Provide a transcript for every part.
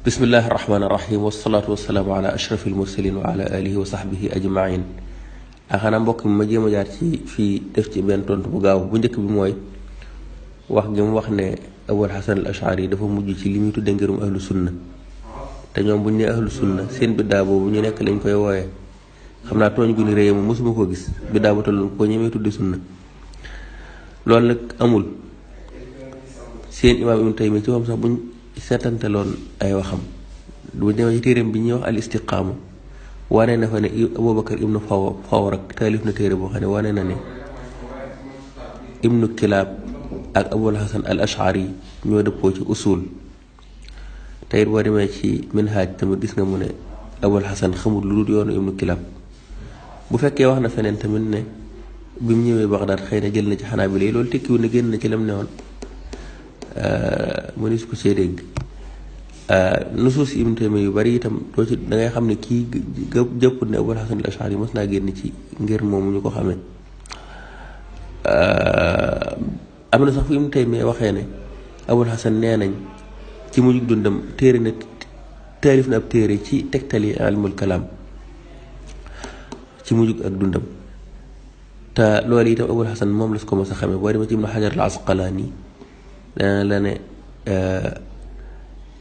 bismillahi irrahmani irrahim wasalaatu wasalaamu ala ashrafil mursalin wa ala alihi wa sahbihi ajmain xanaa mbokk mi ma jéem a jaar ci fii def ci benn tontu bu gaaw bu njëkk bi mooy wax gi mu wax ne Abul Hasan al Ashari dafa mujj ci li muy tudde ngirum ahlu sunna te ñoom buñ ne ahlu sunna seen biddaa boobu ñu nekk lañ koy wooyee xam naa tooñ gu ni réy ma mosuma koo gis biddaa bu toll ko ñemee tudde sunna loolu nag amul. seen imaam Ibnu Taymiyya ci moom sax buñ seetanteloon ay waxam bu demee ci téeréem bi ñuy wax al istiqaama wane na fa ne Abubakar ibnu Fawrak taalif na téere boo xam ne wane na ne ibnu Kilaab ak Abul Hasan al Ashari ñoo dëppoo ci usul te it boo demee ci minhaaj tamit gis nga mu ne Abul Hasan xamul lu dul yoonu ibnu Kilaab bu fekkee wax na feneen tamit ne bi mu ñëwee Bagdaad xëy na jël na ci Xanaabila yi loolu tekkiwul ne génn na ci lam ne woon mënees ko see dégg nusuus Ibnu Taymiyya yu bari itam doo ci da ngay xam ne kii jëpp ne Abul Hasan al Ashari mos naa génn ci ngir moomu ñu ko xamee am na sax fu Ibnu Taymiyya waxee ne Abul Hasan nee nañ ci mujj dundam téere na taalif na ab téere ci tegtali ilmul kalaam ci mujj ak dundam te loolu itam Abul Hasan moom la su ko mos a xamee boo demee ci Ibnu Hajar al Asqalaani dana la ne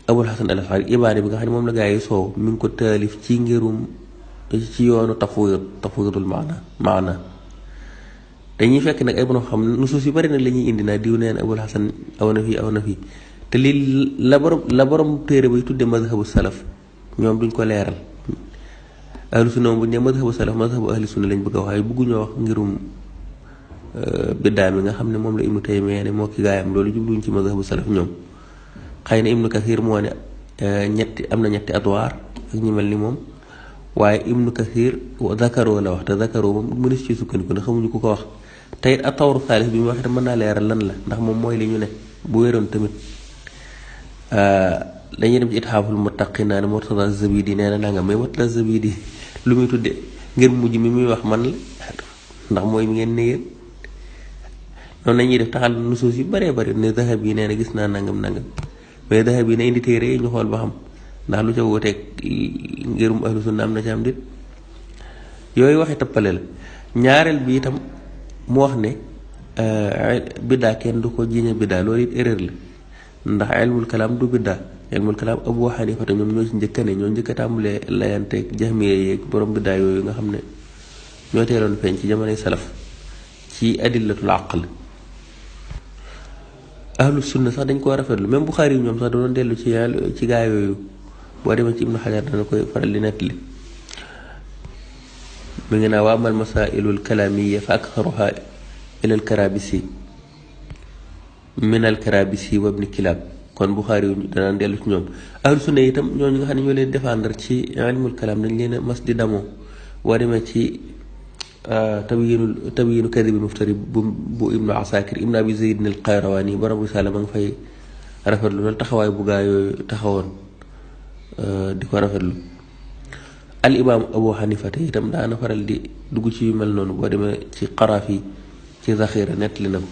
Abul Hasan al Ashari ibaane bi nga xam ne moom la gaa yi soow mi ngi ko taalif ci ngirum ci yoonu tafwidul maana dañuy fekk nag ay borom xam nusuus yu bari nag la ñuy indi naa diw neen Abul Hasan aw na fii te lii la borom téere bay tudde mazhabu salaf ñoom duñ ko leeral ahlu sunna moom bu ñu ne mazhabu salaf mazhabu ahlu sunna lañ bëgg a wax waaye bëgguñoo wax ngirum biddaa mi nga xam ne moom la Ibnu Taymiyya ne moo ki gaayam loolu jubluñ ci mazhabu salaf ñoom xëy na Ibnu Kathir moo ne am na ñetti adwaar ak ñi mel ni moom waaye Ibnu Kathir zakaroo la wax te zakaroo moom mënees ci sukkandiku ndax xamuñu ku ko wax te it atawru thalith bi mu wax itam mën naa leeral lan la ndax moom mooy li ñu ne bu wéroon tamit dañuy dem ci ithaaful muttaqin naa ne Murtada Zabidi nee na nanga mais Murtada Zabidi lu muy tudde ngir mujj mi muy wax man la ndax mooy mi ngeen ne yéen noonu lañuy def taxal nusuus yu bëree bëri ne Dahab yi nee na gis naa nangam mais Dahab yi na indi téere yi ñu xool ba xam ndax lu ca wuteeg ngirum ahlu sunna am na ci am dit yooyu waxi tappale la ñaareel bi itam mu wax ne biddaa kenn du ko jiiñe biddaa loolu it erreur la ndax ilmul kalaam du biddaa ilmul kalaam Abu Hanifa te ñoom ñoo ci njëkka ne ñoo njëkka tàmbalee layanteeg Jahmiya yeeg borom biddaa yooyu nga xam ne ñoo teeloon feeñ ci jamonoy salaf ci adillatul aql ahlu sunna sax dañ koo rafetlu même Buxaari yi ñoom sax da doon dellu ci gaa yooyu boo demee ci Ibnu Hajar dana koy faral di nettali mi ngi naa wa amal masailul kalaamiya fa aktharuha ila al karabisi min al karabisi wa ibni Kilaab kon Buxaari yi danaan dellu ci ñoom ahlu sunna itam ñooñu nga xam ne ñoo leen défendre ci ilmul kalaam dañ leen a mas di damoo boo demee ci tabyinu kadibil muftari bu Ibnu Asakir Ibnu Abi Zayd al Qayrawaani borom risaala ma nga fay rafetlu loolu taxawaay bu gaa yooyu taxawoon di ko rafetlu al imaam Abu Hanifa te itam daana faral di dugg ci yu mel noonu boo demee ci Qaraafi ci Zaxira nettali na ko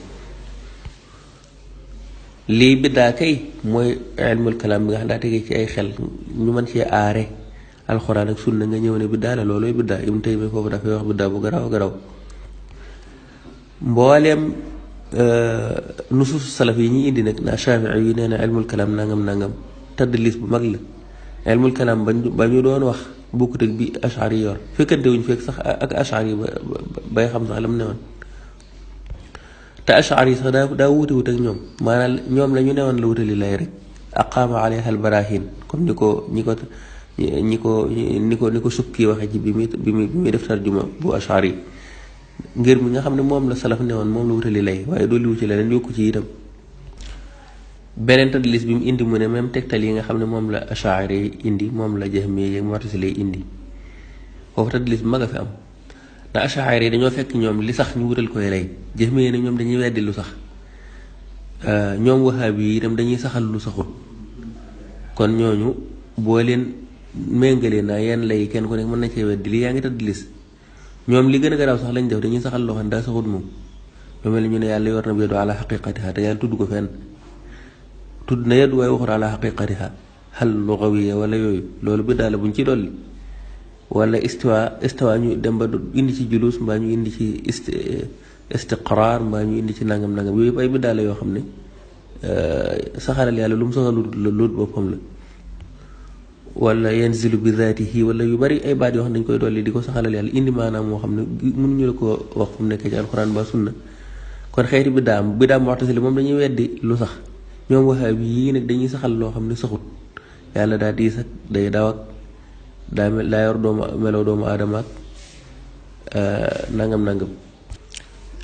lii biddaa kay mooy ilmul kalaam bi nga xam daa tegee ci ay xel ñu mën cee aare alxuraan ak sunna nga ñëw ne biddaa la loolooy biddaa Ibnu Taymiyya foofu dafay wax biddaa bu garaaw mbooleem nusuus salaf yi ñuy indi nag naa Shaafi'i yi nee na ilmul kalaam nangam tadlis bu mag la ilmul kalaam ba ñu doon wax bokkut ak bi Ash'ari yor fekkante wuñ fekk sax ak Ash'ari bay xam sax lam ne woon te Ash'ari sax daa wuute wut ak ñoom maanaam ñoom la ñu newoon la wutali lay rek aqaama alayha al barahin comme ni ko sukki waxe ci bi muy def tarjuma bu Ash'ari ngir mi nga xam ne moom la salaf newoon moom la wutali lay waaye doolu wu ci leneen yokku ci itam beneen tadlis bi mu indi mu ne même tegtal yi nga xam ne moom la Ash'ari indi moom la Jahmiya ak Mu'tazila indi foofu tadlis bi mag a fi am ndax Ash'ari dañoo fekk ñoom li sax ñu wutal koy lay Jahmiya ne ñoom dañuy weddi lu sax ñoom Wahhabi yi itam dañuy saxal lu saxul kon ñooñu boo leen méngalee naa yenn lay kenn ku nekk mën na cee weddi lii yaa ngi tadlis ñoom li gën a garaaw sax lañ def dañuy saxal loo xam ne daa saxut moom lu mel ni ñu ne yàlla yor na bi yadu ala xaqiqatiha te yàlla tudd ko fenn tudd na yadu waaye waxut ala xaqiqatiha hal lugawiya wala yooyu loolu biddaa la buñ ci dolli wala istiwa ñu dem ba indi ci julus mbaa ñu indi ci istiqraar mbaa ñu indi ci nangam yooyu yëpp ay biddaa la yoo xam ne saxalal yàlla lu mu saxalut la lut boppam la wala yanzilu bi zaatihi wala yu bari ay baat yoo xam ne dañ koy dolli di ko saxalal yàlla indi maanaam moo xam ne mënuñu la ko wax fu mu nekkee ci alxuraan ba sunna kon xeeti biddaam mu'tazila moom dañuy weddi lu sax ñoom wahabi yii nag dañuy saxal loo xam ne saxut yàlla daa diis ak day daw ak daa yor meloo doomu aadama ak nangam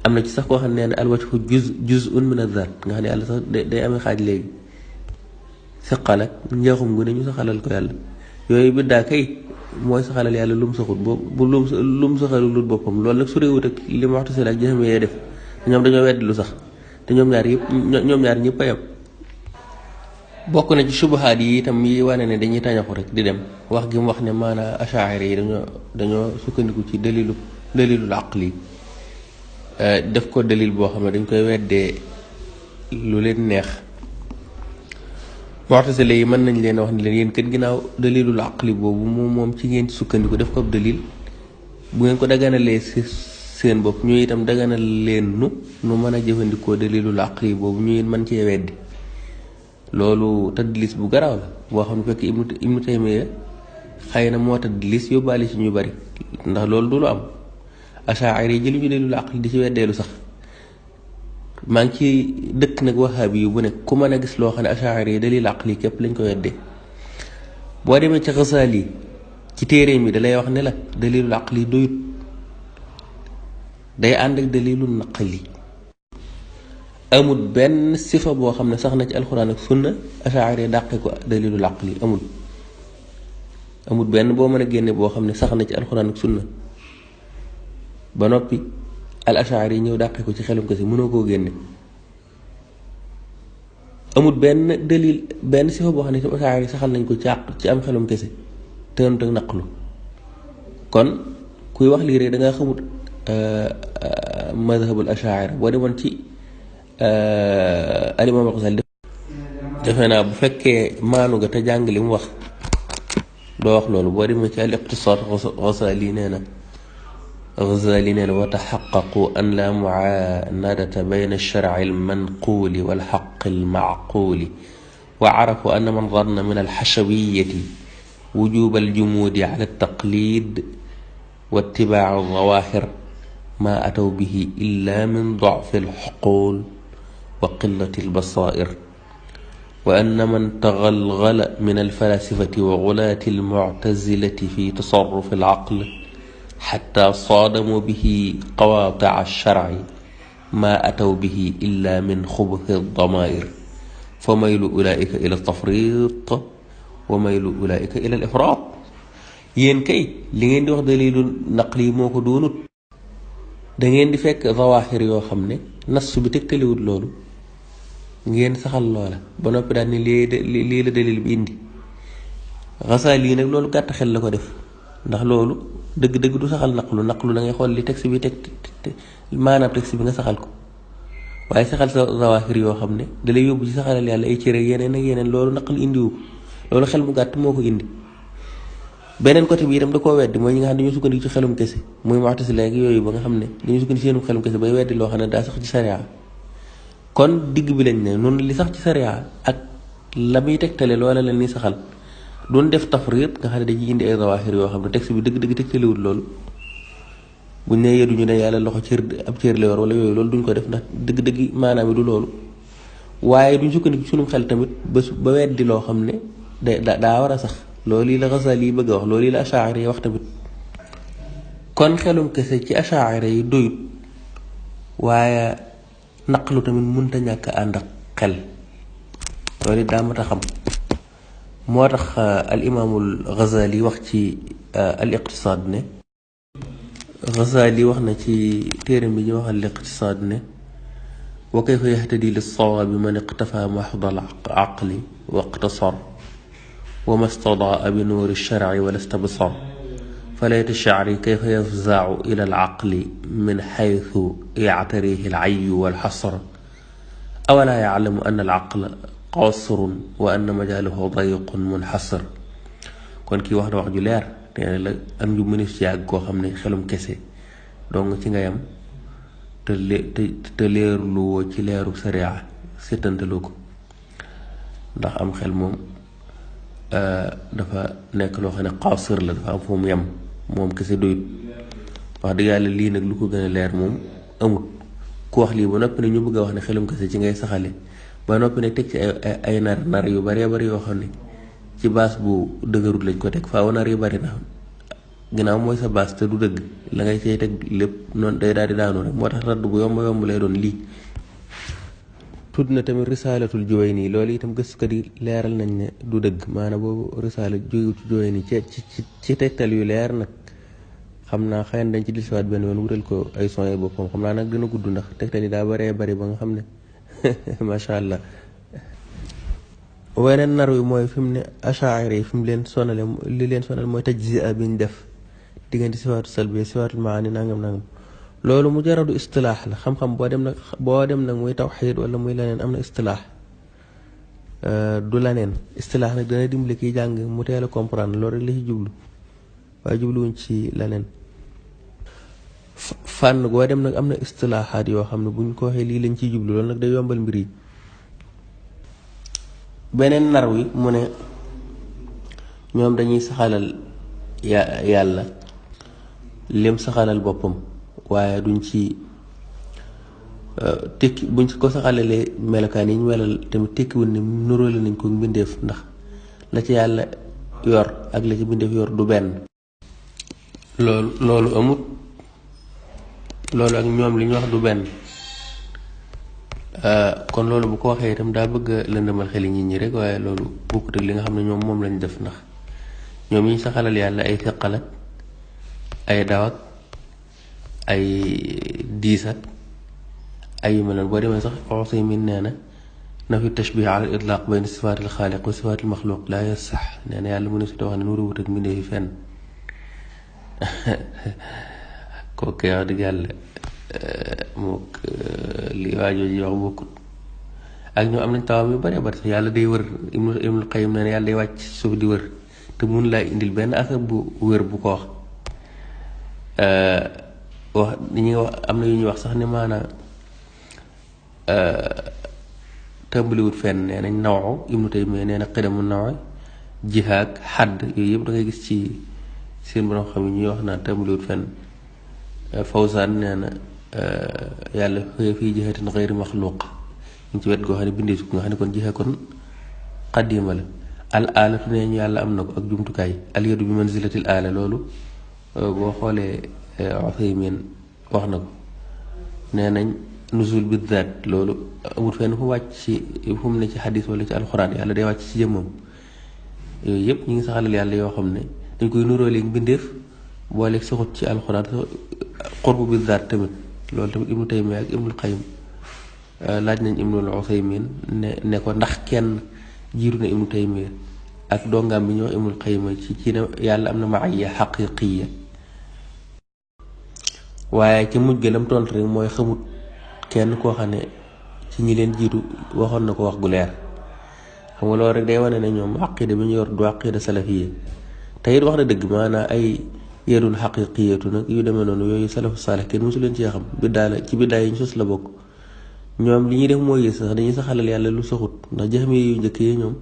am na ci sax koo xam ne alwajhu juz'un min az-zaat nga xam ne yàlla sax day amee xaaj léegi saqal ak njeexum gu ne ñu saxalal ko yàlla yooyu biddaa kay mooy saxalal yàlla lu mu saxut bu lu mu saxalul boppam loolu nag su réewut ak li mu'tazila ak jahmiya yee def ñoom dañoo weddi lu sax te ñoom ñaar ñëpp a yem bokk na ci subahaat yi itam yi wane ne dañuy tañaxu rek di dem wax gi mu wax ne maanaa achaari yi dañoo sukkandiku ci dalilul aqli def ko dalil boo xam ne dañ koy weddee lu leen neex mu'tazila yi mën nañ leen wax ne leen yéen kat ginnaaw dalilul aqli boobu moom ci ngeen sukkandiku def ko ab dalil bu ngeen ko daganalee si seen bopp ñu itam daganal leen nu mën a jëfandikoo dalilul aqli boobu ñu mën cee weddi loolu tadlis bu garaaw la boo xam ne fekk ibnu taymiya xëy na moo tadlis yóbbaale ci ñu bari ndax loolu du lu am achaari yi jëli ñu dalilul aqli di ci weddeelu sax maa ngi ci dëkk nag wahabi yu bu ne ku mën a gis loo xam ne achaari yi dalilul aqli képp lañ ko weddee boo demee ci Ghazali ci téere mi dalay wax ne la dalilul aqli doyut day ànd ak dalilul naqli amul benn sifa boo xam ne sax na ci alxuraan ak sunna achaari dàqe ko dalilul aqli amul benn boo mën a génne boo xam ne sax na ci alxuraan ak sunna ba noppi al achaari ñëw dàqe ko ci xelum kese mënoo koo génne amul benn sifa boo xam ne ci achaari saxal nañ ko ci am xelum kese tënut ak naqlu kon kuy wax lii rek da ngaa xamut madhabul achaira boo demoon ci al-Imam al-Ghazali defe naa bu fekkee maanu nga te jàng li mu wax doo wax loolu boo demee ci al-Iqtisaad Ghazali nee na wa taxaqaqu an la mu'aanadata bayna ash-shar'i al-manquuli wal haqqi al-ma'quuli wa arafu anna man danna min al-hashawiyyati wujuba al-jumuudi ala at-taqliid wa ittibaa'i al-zawaahir ma ataw bihi illa min da'fi al-uquul wa qillati al-basaa'ir wa anna man taghalghala min al-falaasifati wa ghulaati al-mu'tazilati fi tasarrufi al-aql xataa saadamu bihi qawaati'a ash-shar'i maa ataw bihi illaa min xubuthi ad-damaa'ir fa maylu ulaa'ika ila at-tafriit wa maylu ulaa'ika ila al-ifraat yéen kay li ngeen di wax dalilu naqli moo ko doonut da ngeen di fekk zawaahir yoo xam ne nas bi tegtaliwut loolu ngeen saxal loola ba noppi daal ni lii la dalil bi indi Ghazali nag loolu gàtt xel la ko def ndax loolu dëgg-dëgg du saxal naqlu da ngay xool li texte bi maanaam texte bi nga saxal ko waaye saxal sa zawaahir yoo xam ne da lay yóbbu ci saxalal yàlla ay cër yeneen ak yeneen loolu naqlu indiwu ko loolu xel mu gàtt moo ko indi beneen côté bi itam da koo weddi mooy ñi nga xam ne dañoo sukkandiku ci xelum kese muy mu'tazila ak yooyu ba nga xam ne dañoo sukkandiku ci seenum xelum kese bay weddi loo xam ne daa sax ci sariya kon digg bi lañ ne noonu li sax ci sariya ak la muy tegtale loola leen ni saxal doon def tafriit nga xam ne dañuy indi ay zawaahir yoo xam ne texte bi dëgg-dëgg tegtalewul loolu buñ ne yeduñu ne yàlla loxo ab cër la yor wala yooyu loolu duñ ko def ndax dëgg-dëgg maanaam yi du loolu waaye duñ sukkandiku ci sunum xel tamit ba weddi loo xam ne daa war a sax loolu la Ghazali yi bëgg a wax loolu la achaari yi wax tamit kon xelum kese ci achaari yi doyut waaye naqlu tamit mënta ñàkk ànd ak xel loolu daa mat a xam moo tax al imaamul Ghazali wax ci al iqtisaad ne Ghazali wax na ci téeram bi ñu wax al iqtisaad ne wa kayfa yahtadi lis-sawaabi man iqtafa mahda al-aqli wa iqtasar wa ma stadaa bi nuuri ash-shar'i wa istabsar falayta ash-sha'ri kayfa yafza'u ila al-aqli min haythu ya'tarihi al-'ayyu wal-hasr awalaa ya'lamu anna al-'aqla qasrun wa anna majaalahu dayiqun munxasir. kon kii wax na wax ju leer nee la ak ñu mënees ci yàgg koo xam ne xelum kese dong ci nga yam te leerlu woo ci leeru sariya setantaloo ko ndax am xel moom dafa nekk loo xam ne qasir la dafa am fu mu yam moom kese doyut wax dëgg yàlla lii nag lu ko gën a leer moom amut ku wax lii ba noppi ne ñu bëgg a wax ne xelum kese ci ngay saxale ba noppi ne teg ci ay nar yu bari yoo xam ne ci baas bu dëgërut lañ ko teg faaw nar yu bari na ginnaaw mooy sa baas te du dëgg la ngay cay teg lépp noonu day daal di daanu rek moo tax radd bu yomb lay doon lii. tudd na tamit risaalatul Juwayni loolu itam gëstukat yi leeral nañ ne du dëgg maanaam boobu risaala jógewu ci Juwayni ci tegtal yu leer nag xam naa xëy na dañ ci disiwaat benn yoon wutal ko ay son yi boppam xam naa nag dina gudd ndax tegtal yi daa bari ba nga xam ne macha allah. weneen nar wi mooy fi mu ne achaari yi fi mu leen sonale li leen sonal mooy tajzia biñ def diggante sifaatu salbiya sifaatul maani nangam loolu mu jaradu istilaax la xam-xam boo dem nag muy tawxiid wala muy leneen am na istilaax du leneen istilaax nag dana dimbali kiy jàng mu teel a comprendre loolu rek la ci jublu waaye jubluwuñ ci leneen fànn boo dem nag am na istilaaxaat yoo xam ne buñ ko waxee lii lañ ciy jublu loolu nag day yombal mbir yi. beneen nar wi mu ne ñoom dañuy saxalal yàlla lim saxalal boppam waaye duñ ci tekki buñ ko saxalalee melokaan yi ñu melal tamit tekkiwul ne nuróole nañ ko mbindeef ndax la ci yàlla yor ak la ci mbindeef yor du benn. loolu amut loolu ak ñoom li ñu wax du benn. kon loolu bu ko waxee itam daa bëgg a lëndëmal xeli nit ñi rek waaye loolu bokkut ak li nga xam ne ñoom moom lañ def ndax ñoom yi ñu saxalal yàlla ay fiqal ak ay dawak ay diis ak ay yu mel noonu boo demee sax Usaymin nee na fi tashbih ala al itlaq bayna sifaatil xaaliq wa sifaatil maxluq laa yasax nee na yàlla mu ne su te wax ne nuru wut ak mbindee fi fenn kooku wax dëgg yàlla mook li waajoo ji wax bokkut ak ñoo am nañ tawaam yu bari sax yàlla day wër Ibnul Qayyim nee na yàlla day wàcc suuf di wër te mun laa indil benn affaire bu wër bu ko wax ñi wax am na yu ñuy wax sax ne maanaam tàmbaliwut fenn nee nañ nawu Ibnu Taymiyya nee na xidamu naw jihaak xadd yooyu yëpp da ngay gis ci seen borom xam yi ñuy wax naan tàmbaliwut fenn Fawzaan nee na yàlla fii jihatin xayri maxluq ñu ci wet goo xam ne bindeesu ko nga xam ne kon jiha kon xaddima la al alatu nee ñu yàlla am na ko ak jumtukaay al yadu bi manzilatil ala loolu boo xoolee Usaymin wax na ko nee nañ nuzul bi zaat loolu amut fenn fu wàcc ci fu mu ne ci xadis wala ci alxuraan yàlla day wàcc ci jëmmam yooyu yëpp ñu ngi saxalal yàlla yoo xam ne dañ koy nuróo léegi mbindeef booleeg saxut ci alxuraan xurbu bi zaat tamit loolu tamit Ibnu Taymiyya ak Ibnul Qayyim laaj nañ Ibnul Usaymin ne ko ndax kenn jiitu na Ibnu Taymiyya ak dongaam bi ñuy wax Ibnul Qayyim ci ne yàlla am na maaya xaqiqiya waaye ci mujj ga lam tontu rek mooy xamut kenn koo xam ne ci ñi leen jiitu waxoon na ko wax gu leer xam nga loolu rek day wane ne ñoom aqida bi ñu yor du aqida salafiyya te it wax na dëgg maanaam ay yedun xaqiqiyatu nag yu demee noonu yooyu salafu saalih kenn mosu leen ci xam biddaa la ci biddaa yi ñu sos la bokk ñoom li ñuy def mooy yées sax dañuy saxalal yàlla lu saxut ndax jaxmi yu njëkk yi ñoom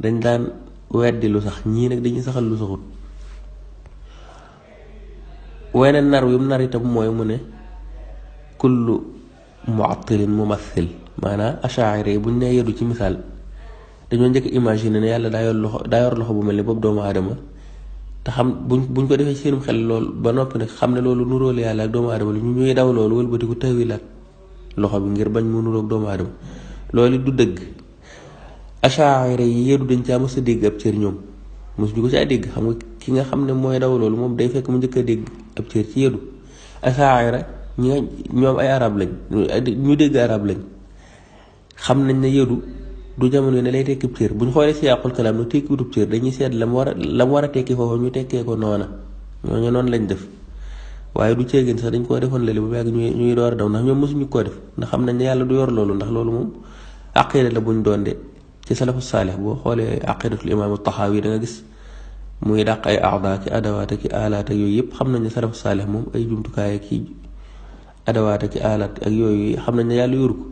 dañ daan weddi lu sax ñii nag dañuy saxal lu saxut. weneen nar wi mu nar itam mooy mu ne kullu muattilin mumathil maanaam achaari yi buñ ne yeddu ci misaal dañoo njëkk imaginer ne yàlla daa yor loxo bu mel ni boobu doomu aadama te xam buñ ko defee ci seenum xel loolu ba noppi nag xam ne loolu nuróole yàlla ak doomu aadama la ñu ñuy daw loolu wëlbati ko tawilaat loxo bi ngir bañ mu nuróog doomu aadama loolu du dëgg. achaari yi yeddu dañ caa mës a dégg ab cër ñoom mosuñu ko caa dégg xam nga ki nga xam ne mooy daw loolu moom day fekk mu njëkk a dégg ab cër ci yeddu. achaari ñoom ay arab lañ ñu dégg arab lañ xam nañ ne yeddu du jamono ne lay tekki cër bu ñu xoolee si yàqul kalaam nag tekki wutub cër dañuy seet la mu war a tekki foofu ñu tekkee ko noona ñooñu noonu lañ def waaye du ceegin sax dañ koo defoon léegi ba yàgg ñuy door a daw ndax ñoom mosuñu koo def ndax xam nañ ne yàlla du yor loolu ndax loolu moom aqida la buñ doon de ci salafu saalix boo xoolee aqidatul imaamu taxaawi da nga gis muy dàq ay aada ki adawaat ki alaat ak yooyu yëpp xam nañ ne salafu saalix moom ay jumtukaay ki adawaat ki alaat ak yooyu xam nañ ne yàlla yoru ko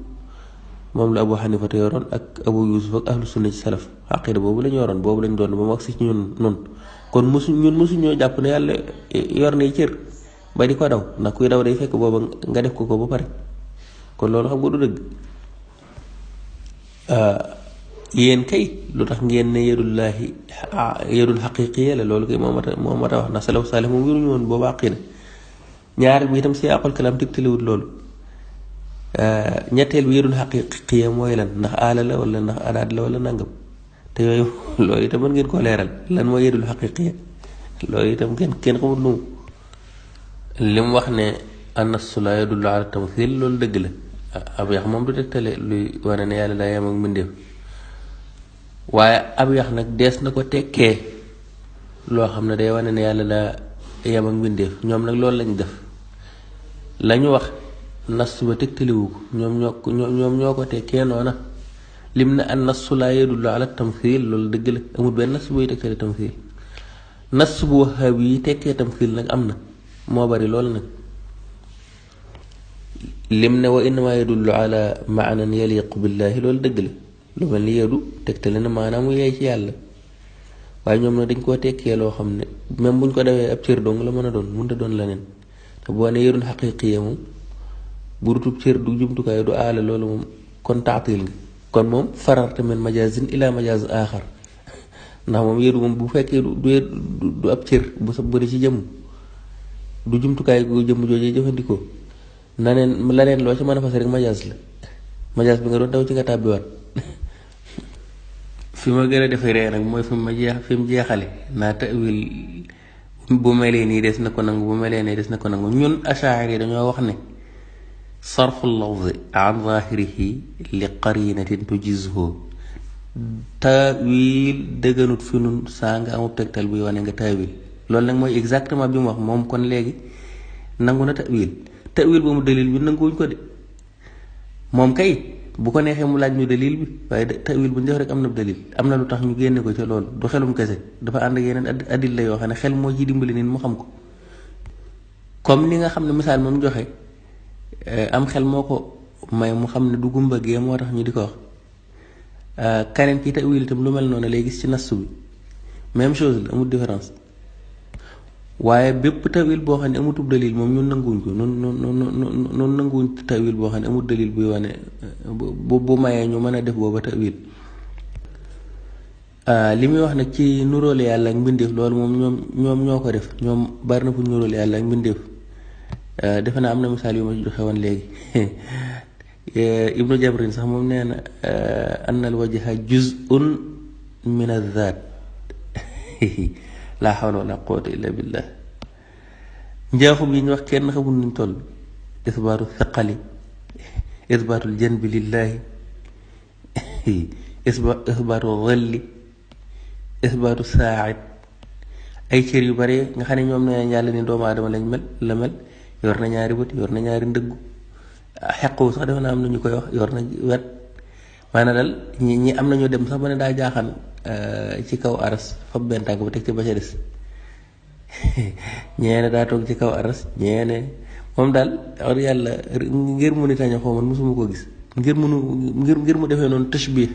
moom la Abu Xanifa te yoroon ak Abu Yusuf ak ahlu sunna ci salaf aqida boobu lañ yoroon boobu lañ doon ba mu agsi ci ñun noonu kon mosuñoo jàpp ne yàlla yor nay cër ba di ko daw ndax kuy daw day fekk booba nga def ko ba pare kon loolu xam nga du dëgg. yéen kay lu tax ngeen ne yadullaahi yadul xaqiqiya la loolu kay moo mat a wax ndax salafu saalih moom yoruñu woon boobu aqida ñaareel bi itam siyaaqul kalaam tegtaliwut loolu. ñetteel bi yadul xaqiqiya mooy lan ndax aala la wala ndax adaat la wala nangam te yooyu loolu itam mën ngeen koo leeral lan mooy yadul xaqiqiya loolu itam kenn xamut lu mu li mu wax ne annasu la yadullu ala tamthil loolu dëgg la ab yax moom du tegtale luy wane ne yàlla daa yem ak mbindeef waaye ab yax nag dees na ko tekkee loo xam ne day wane ne yàlla daa yem ak mbindeef ñoom nag loolu lañ def lañu wax nas ba tegtaliwu ko ñoom ñoo ko tekkee noona lim ne an nasu laa yadullu ala tamthil loolu dëgg la amul benn nas buy tegtale tamthil nas bu waxaab yi tekkee tamthil nag am na moo bari loolu nag lim ne wa innama yadullu ala maanan yaliqu billahi loolu dëgg la lu mel ni yadu tegtale na maanaam mu yey ci yàlla waaye ñoom nag dañ koo tekkee loo xam ne même buñ ko defee ab cër dong la mën a doon mënut a doon leneen te boo ne yadul xaqiqiya moom bu dutub cër du jumtukaay du aala loolu moom kon taatil nga kon moom fararta min majazin ila majaz axar ndax moom yadu moom bu fekkee du ab cër bu sa bëri ci jëmm du jumtukaay gu jëmm joojee jëfandikoo laneen loo ci mën a fas rek majaz la majaz bi nga doon daw ci nga tàbbiwaat fi ma gën a defee ree nag mooy fi mu jeexale naa tawil bu melee nii des na ko nangu bu melee nii des na ko nangu ñun achaari dañoo wax ne sarfu lafzi an zahirihi li qarinatin tujizhu tawil dëgganut fi nun saa nga amub tegtal buy wane nga tawil loolu nag mooy exactement bi mu wax moom kon léegi nangu na tawil ba mu dalil bi nanguwuñ ko de moom kay bu ko neexee mu laaj ñu dalil bi waaye tawil bu ñu def rek am na dalil am na lu tax ñu génne ko ca loolu du xelum kese dafa ànd ak yeneen adil la yoo xam ne xel moo ci dimbali nit mu xam ko comme ni nga xam ne misaal moom joxe am xel moo ko may mu xam ne du gumba gee moo tax ñu di ko wax kaneen ki tawil itam lu mel noonu lay gis ci nastu bi même chose la amul différence waaye bépp tawil boo xam ne amutub dalil moom ñun nanguwuñ ko noonu nanguwuñ tawil boo xam ne amut dalil buy wane bu mayee ñu mën a def booba tawil li muy wax nag ci nuróole yàlla ak mbindeef loolu moom ñoom ñoo ko def ñoom bari na fu nuróole yàlla ak mbindeef defe naa am na misaal yu ma joxe woon léegi ibnu jabrin sax moom nee na anna al wajha juz'un min az-zaat laa hawla wala quwwata illa billah njaaxum yi ñu wax kenn xamul nuñ toll isbaatu thiqali isbaatul janbi lillahi isbaatu dhalli isbaatu saa'id ay cër yu bare nga xam ne ñoom nee nañ yàlla ni doomu aadama lañ mel yor na ñaari bët yor na ñaari ndëggu xequ sax defe naa am na ñu koy wax yor na wet maanaam daal ñi am nañu dem sax ba ne daa jaaxan ci kaw aras fab benn tànk ba teg ci ba ca des ñeene daa toog ci kaw aras ñeene moom daal wax yàlla ngir mu ni taña xooman mosuma ko gis ngir mu defee noonu tashbih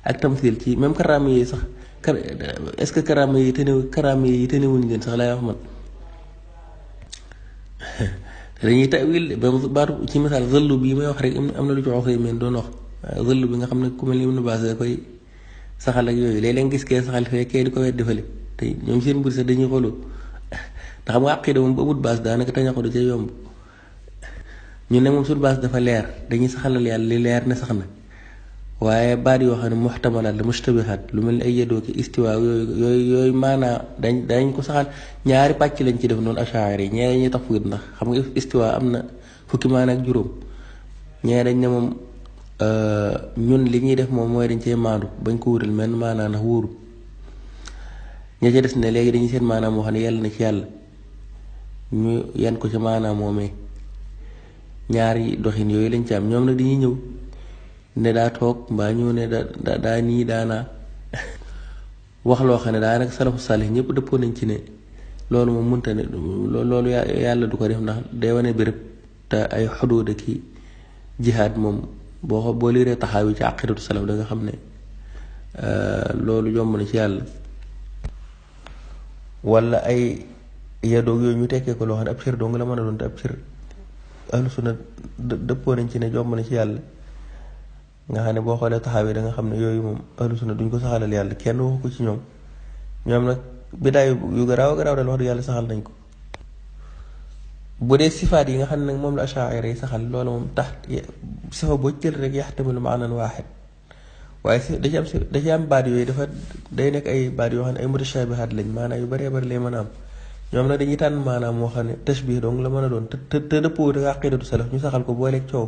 ak tamthil ci même karaama yi sax est-ce que karaama yi tenewuñ leen sax laay wax man dañuy tawil ba baatu ci misaal zëllu bii may wax rek am na lu ci waxee men doon wax zëllu bi nga xam ne ku mel ni Ibnu Baas da koy saxal ak yooyu léeg-léeg nga gis kee saxal fee kee di ko wet defale te ñoom seen mbir sax dañuy xooloo ndax xam nga àqida moom ba amut baas daanaka tañaxu da ca yomb ñu ne moom suñu baas dafa leer dañuy saxalal yàlla li leer ne sax na waaye baat yoo xam ne muxtamalaat la mushtabihaat lu mel ni ay yedoo ki istiwa yooyu maanaa dañ ko saxal ñaari pàcc lañ ci def noonu achaari yi ñee dañuy tafwid ndax xam nga istiwa am na fukki maana ak juróom ñee dañ ne moom ñun li ñuy def moom mooy dañ cee maandu bañ ko wutal menn maanaa ndax wóoru ña ca des ne léegi dañuy seen maanaam moo xam ne yàlla na ci yàlla ñu yan ko ci maanaam moomee ñaari doxin yooyu lañ ci am ñoom nag dañuy ñëw ne daa toog mbaa ñëw ne daa nii daanaa wax loo xam ne daa nag salafu saalih ñëpp dëppoo nañ ci ne loolu moom mënta ne loolu yàlla du ko def ndax day wane béréb te ay xuduuda ki jihaad moom boo liiree taxaawi ci aqidatu salaf da nga xam ne loolu yomb na ci yàlla. wala ay yadoog yooyu ñu tekkee ko loo xam ne ab cër doo nga la mën a doon te ab cër ahlu sunna dëppoo nañ ci ne jomb na ci yàlla nga xam ne boo xoolee taxawee da nga xam ne yooyu moom ahlu sunna duñ ko saxalal yàlla kenn waxu ko ci ñoom nag bidaay yu garaaw garaaw dal wax du yàlla saxal nañ ko. bu dee sifaat yi nga xam ne nag moom la ashaira yi saxal loolu moom tax sifa boo jël rek yaxtamilu maanan waaxid waaye si da ci am baat yooyu day nekk ay baat yoo xam ne ay mutashabihaat lañ maanaam yu bëree bëri lay mën a am ñoom nag dañuy tànn maanaam moo xam ne tashbih dong la mën a doon te dëppoo ak aqidatu salaf ñu saxal ko booleeg coow